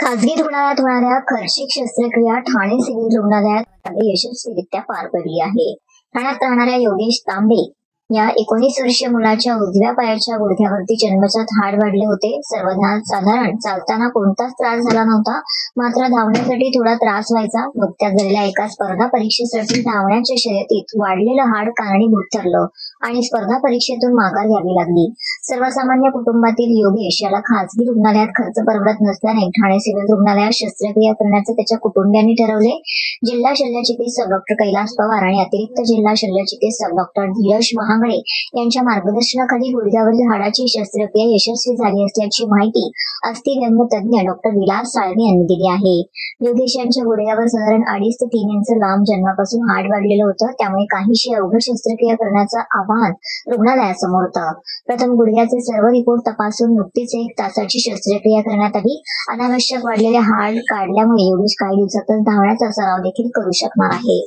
खासगी रुग्णालयात होणाऱ्या खर्चिक शस्त्रक्रिया ठाणे सिव्हिल रुग्णालयात यशस्वीरित्या पार पडली आहे. ठाण्यात राहणाऱ्या योगेश तांबे या 19 वर्षीय मुलाच्या उजव्या पायाच्या गुडघ्यावरती जन्मजात हाड वाढले होते. साधारण चालताना कोणताच त्रास झाला नव्हता, मात्र धावण्यासाठी थोडा त्रास व्हायचा. नुकत्याच झालेल्या एका स्पर्धा परीक्षेसाठी धावण्याच्या शर्यतीत वाढलेलं हाड कारणीभूत ठरलं आणि स्पर्धा परीक्षेतून माघार घ्यावी लागली. सर्वसामान्य कुटुंबातील योगेश याला खासगी रुग्णालयात खर्च परवडत नसल्याने ठाणे सिव्हिल रुग्णालयात शस्त्रक्रिया करण्याचे त्याच्या कुटुंबियांनी ठरवले. जिल्हा शल्यचिकित्सक डॉक्टर कैलास पवार आणि अतिरिक्त जिल्हा शल्यचिकित्सक डॉक्टर धीरज महागडे यांच्या मार्गदर्शनाखाली गुडघ्यावरील हाडाची शस्त्रक्रिया यशस्वी झाली असल्याची माहिती अस्थिव्यंग तज्ञ डॉक्टर विलास साळवे यांनी दिली आहे. योगेश यांच्या गुडघ्यावर साधारण 2.5 ते 3 इंच लांब जन्मापासून हाड वाढलेलं होतं, त्यामुळे काहीशी अवघड शस्त्रक्रिया करण्याचं आव्हान रुग्णालयासमोर होतं. प्रथम गुडघ्याचे सर्व रिपोर्ट तपासून नुकतीच 1 तासाची शस्त्रक्रिया करण्यात आली. अनावश्यक वाढलेले हाड काढल्यामुळे योगेश काही दिवसातच धावण्याचा सराव देखील करू शकणार आहे.